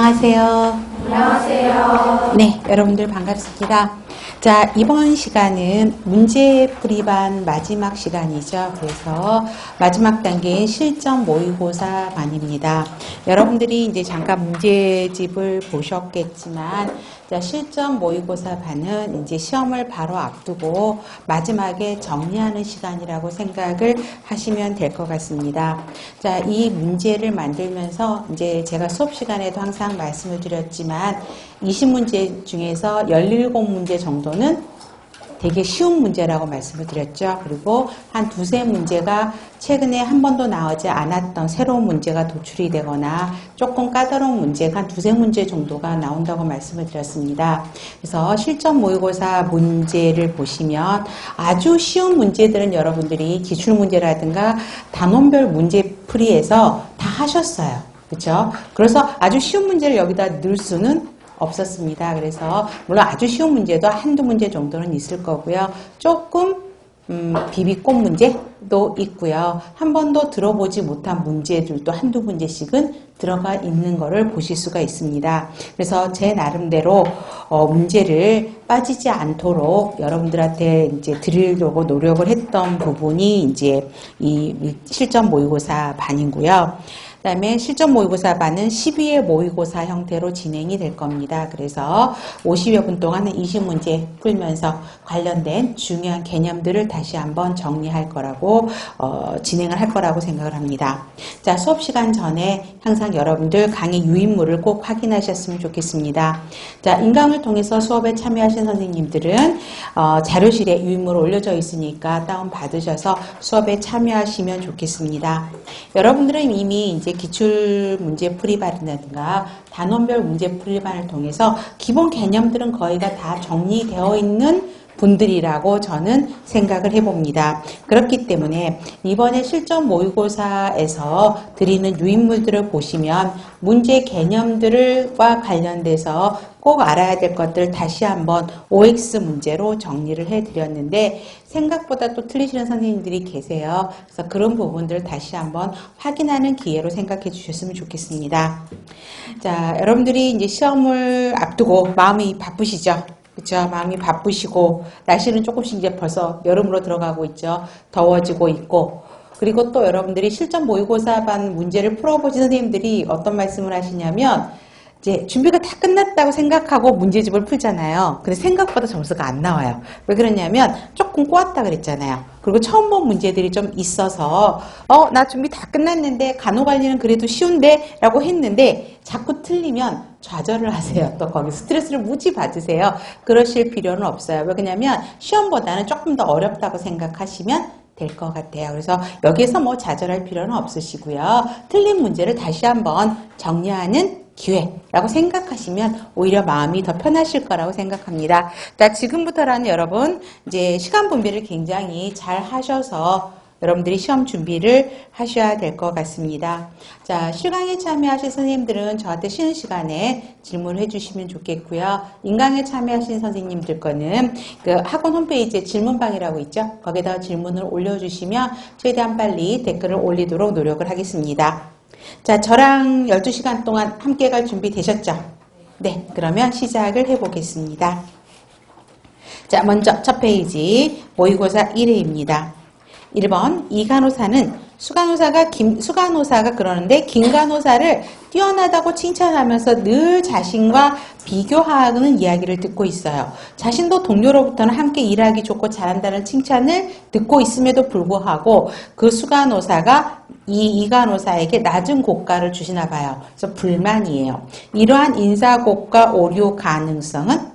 안녕하세요. 안녕하세요. 네, 여러분들 반갑습니다. 자, 이번 시간은 문제풀이반 마지막 시간이죠. 그래서 마지막 단계인 실전 모의고사 반입니다. 여러분들이 이제 잠깐 문제집을 보셨겠지만, 자, 실전 모의고사 반은 이제 시험을 바로 앞두고 마지막에 정리하는 시간이라고 생각을 하시면 될 것 같습니다. 자, 이 문제를 만들면서 이제 제가 수업 시간에도 항상 말씀을 드렸지만 20문제 중에서 17문제 정도는 되게 쉬운 문제라고 말씀을 드렸죠. 그리고 한 두세 문제가 최근에 한 번도 나오지 않았던 새로운 문제가 도출이 되거나 조금 까다로운 문제가 한 두세 문제 정도가 나온다고 말씀을 드렸습니다. 그래서 실전 모의고사 문제를 보시면 아주 쉬운 문제들은 여러분들이 기출문제라든가 단원별 문제풀이에서 다 하셨어요. 그렇죠? 그래서 아주 쉬운 문제를 여기다 넣을 수는 없었습니다. 그래서 물론 아주 쉬운 문제도 한두 문제 정도는 있을 거고요. 조금 비비꽃 문제도 있고요. 한 번도 들어보지 못한 문제들도 한두 문제씩은 들어가 있는 거를 보실 수가 있습니다. 그래서 제 나름대로 문제를 빠지지 않도록 여러분들한테 이제 드리려고 노력을 했던 부분이 이제 이 실전 모의고사 반이고요. 그 다음에 실전 모의고사 반은 12회 모의고사 형태로 진행이 될 겁니다. 그래서 50여 분 동안은 20문제 풀면서 관련된 중요한 개념들을 다시 한번 정리할 거라고 진행을 할 거라고 생각을 합니다. 자, 수업 시간 전에 항상 여러분들 강의 유인물을 꼭 확인하셨으면 좋겠습니다. 자, 인강을 통해서 수업에 참여하신 선생님들은 자료실에 유인물 올려져 있으니까 다운 받으셔서 수업에 참여하시면 좋겠습니다. 여러분들은 이미 이제 기출 문제 풀이반이라든가 단원별 문제 풀이반을 통해서 기본 개념들은 거의가 다 정리되어 있는 분들이라고 저는 생각을 해봅니다. 그렇기 때문에 이번에 실전 모의고사에서 드리는 유인물들을 보시면 문제 개념들과 관련돼서 꼭 알아야 될 것들을 다시 한번 OX 문제로 정리를 해드렸는데 생각보다 또 틀리시는 선생님들이 계세요. 그래서 그런 부분들을 다시 한번 확인하는 기회로 생각해 주셨으면 좋겠습니다. 자, 여러분들이 이제 시험을 앞두고 마음이 바쁘시죠? 그렇죠. 마음이 바쁘시고 날씨는 조금씩 이제 벌써 여름으로 들어가고 있죠. 더워지고 있고 그리고 또 여러분들이 실전 모의고사 반 문제를 풀어보신 선생님들이 어떤 말씀을 하시냐면 이제 준비가 다 끝났다고 생각하고 문제집을 풀잖아요. 근데 생각보다 점수가 안 나와요. 왜 그러냐면 조금 꼬았다 그랬잖아요. 그리고 처음 본 문제들이 좀 있어서 나 준비 다 끝났는데 간호관리는 그래도 쉬운데 라고 했는데 자꾸 틀리면 좌절을 하세요. 또 거기 스트레스를 무지 받으세요. 그러실 필요는 없어요. 왜 그러냐면 시험보다는 조금 더 어렵다고 생각하시면 될 것 같아요. 그래서 여기에서 뭐 좌절할 필요는 없으시고요. 틀린 문제를 다시 한번 정리하는 기회라고 생각하시면 오히려 마음이 더 편하실 거라고 생각합니다. 자, 지금부터라는 여러분 이제 시간 분배를 굉장히 잘 하셔서 여러분들이 시험 준비를 하셔야 될 것 같습니다. 자, 실강에 참여하신 선생님들은 저한테 쉬는 시간에 질문을 해주시면 좋겠고요. 인강에 참여하신 선생님들 거는 그 학원 홈페이지에 질문방이라고 있죠. 거기다가 질문을 올려주시면 최대한 빨리 댓글을 올리도록 노력을 하겠습니다. 자, 저랑 12시간 동안 함께 갈 준비 되셨죠? 네, 그러면 시작을 해보겠습니다. 자, 먼저 첫 페이지 모의고사 1회입니다. 1번 이간호사는 수간호사가 그러는데 김간호사를 뛰어나다고 칭찬하면서 늘 자신과 비교하는 이야기를 듣고 있어요. 자신도 동료로부터는 함께 일하기 좋고 잘한다는 칭찬을 듣고 있음에도 불구하고 그 수간호사가 이 이간호사에게 낮은 고가를 주시나 봐요. 그래서 불만이에요. 이러한 인사고가 오류 가능성은?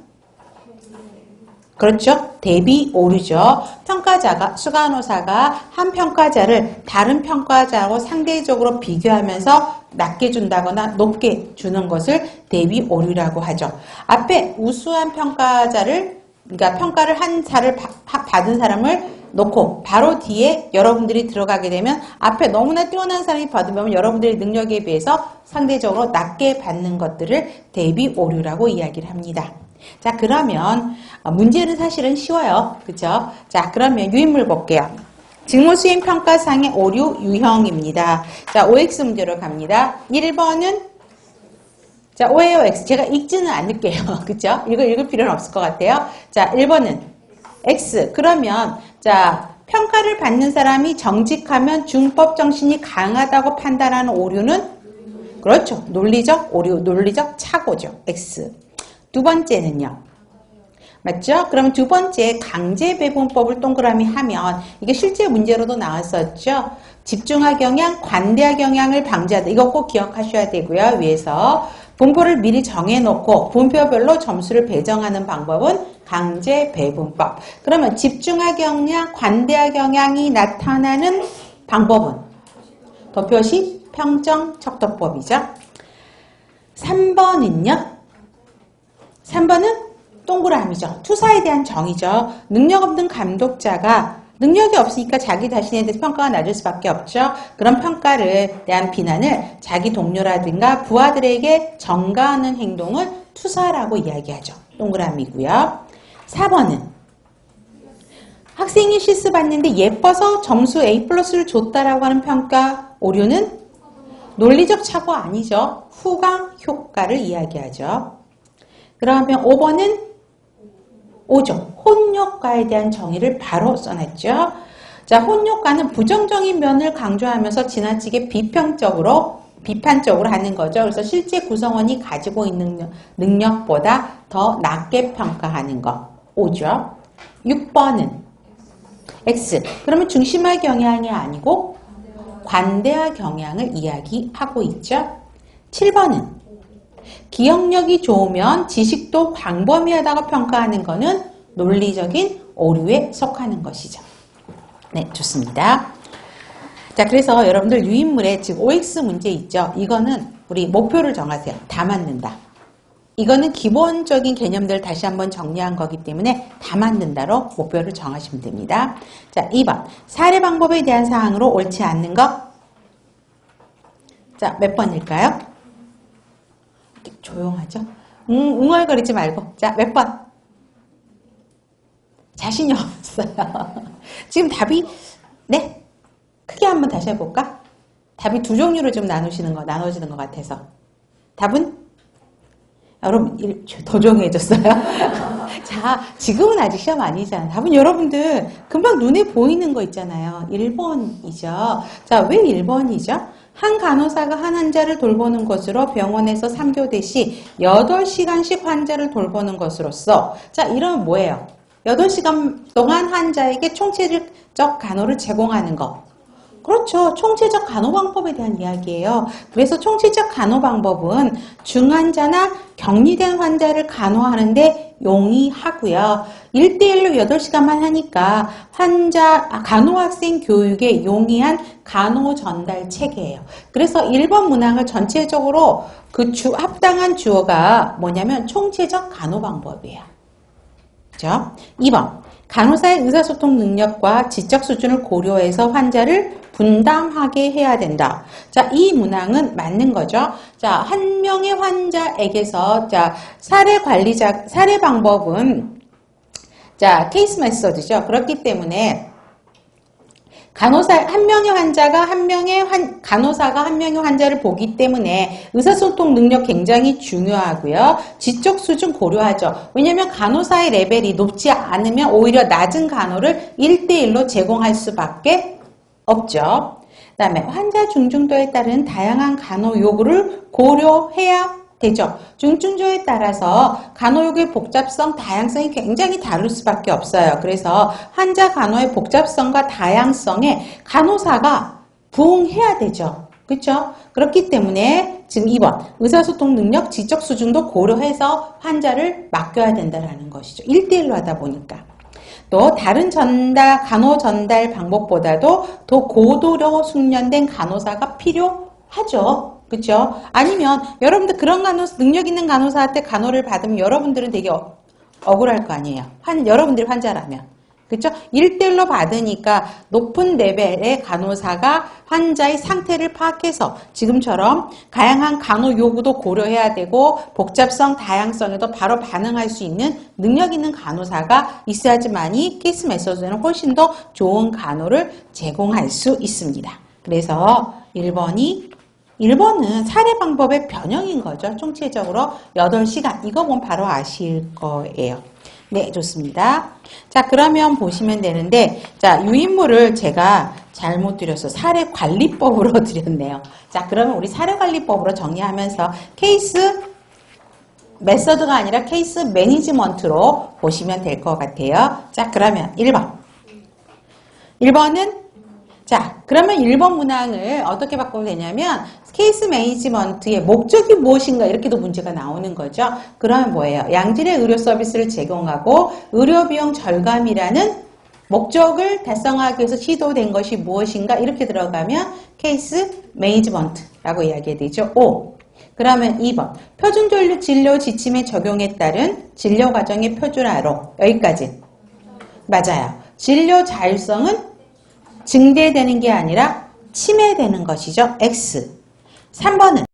그렇죠? 대비 오류죠. 평가자가, 수간호사가 한 평가자를 다른 평가자하고 상대적으로 비교하면서 낮게 준다거나 높게 주는 것을 대비 오류라고 하죠. 앞에 우수한 평가자를, 그러니까 평가를 한 자를 받은 사람을 놓고 바로 뒤에 여러분들이 들어가게 되면 앞에 너무나 뛰어난 사람이 받으면 여러분들의 능력에 비해서 상대적으로 낮게 받는 것들을 대비 오류라고 이야기를 합니다. 자, 그러면 문제는 사실은 쉬워요. 그쵸? 자, 그러면 유인물 볼게요. 직무수행 평가상의 오류 유형입니다. 자, OX 문제로 갑니다. 1번은 자, O예요, X. 제가 읽지는 않을게요. 그쵸? 이거 읽을 필요는 없을 것 같아요. 자, 1번은 X. 그러면, 자, 평가를 받는 사람이 정직하면 중법 정신이 강하다고 판단하는 오류는? 그렇죠. 논리적 오류, 논리적 착오죠. X. 두 번째는요. 맞죠? 그럼 두 번째 강제 배분법을 동그라미 하면 이게 실제 문제로도 나왔었죠. 집중화 경향, 관대화 경향을 방지하다. 이거 꼭 기억하셔야 되고요. 위에서 분포를 미리 정해놓고 분표별로 점수를 배정하는 방법은 강제 배분법. 그러면 집중화 경향, 관대화 경향이 나타나는 방법은 도표시 평정 척도법이죠. 3번은요. 3번은 동그라미죠. 투사에 대한 정의죠. 능력 없는 감독자가 능력이 없으니까 자기 자신에 대해서 평가가 낮을 수밖에 없죠. 그런 평가를 대한 비난을 자기 동료라든가 부하들에게 전가하는 행동을 투사라고 이야기하죠. 동그라미고요. 4번은 학생이 실습봤는데 예뻐서 점수 A+를 줬다라고 하는 평가 오류는 논리적 착오 아니죠. 후광 효과를 이야기하죠. 그러면 5번은 5죠. 혼효과에 대한 정의를 바로 써놨죠. 자, 혼효과는 부정적인 면을 강조하면서 지나치게 비판적으로 하는 거죠. 그래서 실제 구성원이 가지고 있는 능력보다 더 낮게 평가하는 거. 5죠. 6번은 X. 그러면 중심화 경향이 아니고 관대화 경향을 이야기하고 있죠. 7번은 기억력이 좋으면 지식도 광범위하다고 평가하는 것은 논리적인 오류에 속하는 것이죠. 네, 좋습니다. 자, 그래서 여러분들 유인물에 지금 OX 문제 있죠. 이거는 우리 목표를 정하세요. 다 맞는다. 이거는 기본적인 개념들을 다시 한번 정리한 거기 때문에 다 맞는다로 목표를 정하시면 됩니다. 자, 2번. 사례 방법에 대한 사항으로 옳지 않는 것. 자, 몇 번일까요? 조용하죠? 웅얼거리지 말고. 자, 몇 번? 자신이 없어요. 지금 답이, 네? 크게 한번 다시 해볼까? 답이 두 종류로 좀 나눠지는 것 같아서. 답은? 여러분, 더 조용해졌어요. 자, 지금은 아직 시험 아니잖아요. 답은 여러분들 금방 눈에 보이는 거 있잖아요. 1번이죠. 자, 왜 1번이죠? 한 간호사가 한 환자를 돌보는 것으로 병원에서 3교대 시 8시간씩 환자를 돌보는 것으로서 자, 이러면 뭐예요? 8시간 동안 환자에게 총체적 간호를 제공하는 거. 그렇죠. 총체적 간호 방법에 대한 이야기예요. 그래서 총체적 간호 방법은 중환자나 격리된 환자를 간호하는데 용이하고요. 1대1로 8시간만 하니까 간호학생 교육에 용이한 간호 전달 체계예요. 그래서 1번 문항을 전체적으로 합당한 주어가 뭐냐면 총체적 간호 방법이에요. 그죠? 2번. 간호사의 의사소통 능력과 지적 수준을 고려해서 환자를 분담하게 해야 된다. 자, 이 문항은 맞는 거죠. 자, 한 명의 환자에게서 자, 사례 방법은 자, 케이스 메서드죠. 그렇기 때문에 간호사가 한 명의 환자를 보기 때문에 의사소통 능력 굉장히 중요하고요. 지적 수준 고려하죠. 왜냐하면 간호사의 레벨이 높지 않으면 오히려 낮은 간호를 1대1로 제공할 수밖에 없죠. 그 다음에 환자 중증도에 따른 다양한 간호 요구를 고려해야 되죠. 중증도에 따라서 간호요구의 복잡성, 다양성이 굉장히 다를 수밖에 없어요. 그래서 환자 간호의 복잡성과 다양성에 간호사가 부응해야 되죠. 그렇죠? 그렇기 때문에 지금 2번 의사소통 능력, 지적 수준도 고려해서 환자를 맡겨야 된다는 것이죠. 1대1로 하다 보니까. 또 다른 간호 전달 방법보다도 더 고도로 숙련된 간호사가 필요하죠. 그렇죠? 아니면 여러분들 그런 능력 있는 간호사한테 간호를 받으면 여러분들은 되게 억울할 거 아니에요. 여러분들이 환자라면. 그렇죠? 1대1로 받으니까 높은 레벨의 간호사가 환자의 상태를 파악해서 지금처럼 다양한 간호 요구도 고려해야 되고 복잡성, 다양성에도 바로 반응할 수 있는 능력 있는 간호사가 있어야지만이 케이스 메소드는 훨씬 더 좋은 간호를 제공할 수 있습니다. 그래서 1번이 1번은 사례 방법의 변형인 거죠. 총체적으로 8시간. 이거 보면 바로 아실 거예요. 네, 좋습니다. 자, 그러면 보시면 되는데, 자, 유인물을 제가 잘못 드렸어. 사례관리법으로 드렸네요. 자, 그러면 우리 사례관리법으로 정리하면서 케이스 메서드가 아니라 케이스 매니지먼트로 보시면 될 것 같아요. 자, 그러면 1번. 1번은 자, 그러면 1번 문항을 어떻게 바꾸면 되냐면 케이스 매니지먼트의 목적이 무엇인가 이렇게도 문제가 나오는 거죠. 그러면 뭐예요? 양질의 의료 서비스를 제공하고 의료비용 절감이라는 목적을 달성하기 위해서 시도된 것이 무엇인가 이렇게 들어가면 케이스 매니지먼트라고 이야기해야 되죠. 5. 그러면 2번. 표준 진료 지침에 적용에 따른 진료 과정의 표준화로 여기까지. 맞아요. 진료 자율성은 증대되는 게 아니라 침해되는 것이죠. X. 3번은